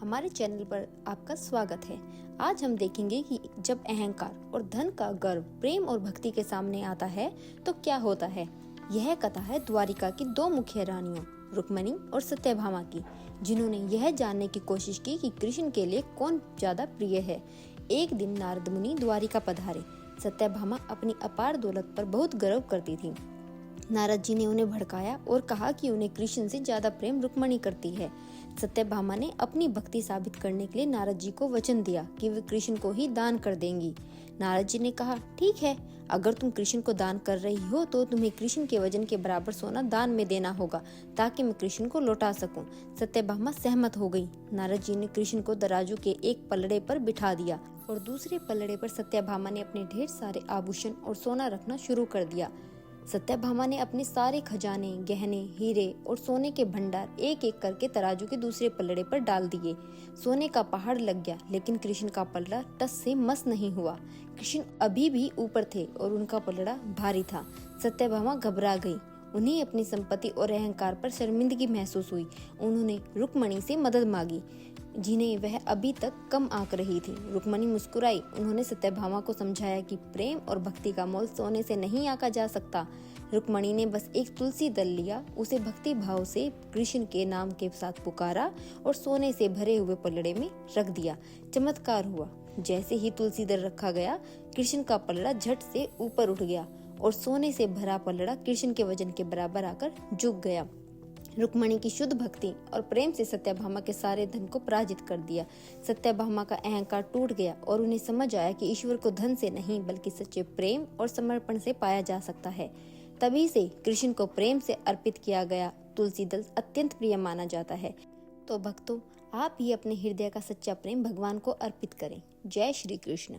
हमारे चैनल पर आपका स्वागत है। आज हम देखेंगे कि जब अहंकार और धन का गर्व प्रेम और भक्ति के सामने आता है तो क्या होता है। यह कथा है द्वारिका की दो मुख्य रानियों रुक्मिणी और सत्यभामा की, जिन्होंने यह जानने की कोशिश की कि कृष्ण के लिए कौन ज्यादा प्रिय है। एक दिन नारद मुनि द्वारिका पधारे। सत्यभामा अपनी अपार दौलत पर बहुत गर्व करती थी। नारद जी ने उन्हें भड़काया और कहा कि उन्हें कृष्ण से ज्यादा प्रेम रुक्मिणी करती है। सत्यभामा ने अपनी भक्ति साबित करने के लिए नारद जी को वचन दिया कि वे कृष्ण को ही दान कर देंगी। नारद जी ने कहा, ठीक है, अगर तुम कृष्ण को दान कर रही हो तो तुम्हें कृष्ण के वजन के बराबर सोना दान में देना होगा ताकि मैं कृष्ण को लौटा सकूं। सत्यभामा सहमत हो गई। नारद जी ने कृष्ण को तराजू के एक पलड़े पर बिठा दिया और दूसरे पलड़े पर सत्यभामा ने अपने ढेर सारे आभूषण और सोना रखना शुरू कर दिया। सत्यभामा ने अपने सारे खजाने, गहने, हीरे और सोने के भंडार एक एक करके तराजू के दूसरे पलड़े पर डाल दिए। सोने का पहाड़ लग गया, लेकिन कृष्ण का पलड़ा टस से मस नहीं हुआ। कृष्ण अभी भी ऊपर थे और उनका पलड़ा भारी था। सत्यभामा घबरा गई। उन्हें अपनी संपत्ति और अहंकार पर शर्मिंदगी महसूस हुई। उन्होंने रुक्मिणी से मदद मांगी, जिन्हें वह अभी तक कम आंक रही थी। रुक्मिणी मुस्कुराई। उन्होंने सत्यभामा को समझाया कि प्रेम और भक्ति का मोल सोने से नहीं आंका जा सकता। रुक्मिणी ने बस एक तुलसी दल लिया, उसे भक्ति भाव से कृष्ण के नाम के साथ पुकारा और सोने से भरे हुए पलड़े में रख दिया। चमत्कार हुआ। जैसे ही तुलसी दल रखा गया, कृष्ण का पलड़ा झट से ऊपर उठ गया और सोने से भरा पलड़ा कृष्ण के वजन के बराबर आकर झुक गया। रुक्मिणी की शुद्ध भक्ति और प्रेम से सत्यभामा के सारे धन को पराजित कर दिया। सत्यभामा का अहंकार टूट गया और उन्हें समझ आया कि ईश्वर को धन से नहीं बल्कि सच्चे प्रेम और समर्पण से पाया जा सकता है। तभी से कृष्ण को प्रेम से अर्पित किया गया तुलसी दल अत्यंत प्रिय माना जाता है। तो भक्तों, आप भी अपने हृदय का सच्चा प्रेम भगवान को अर्पित करें। जय श्री कृष्ण।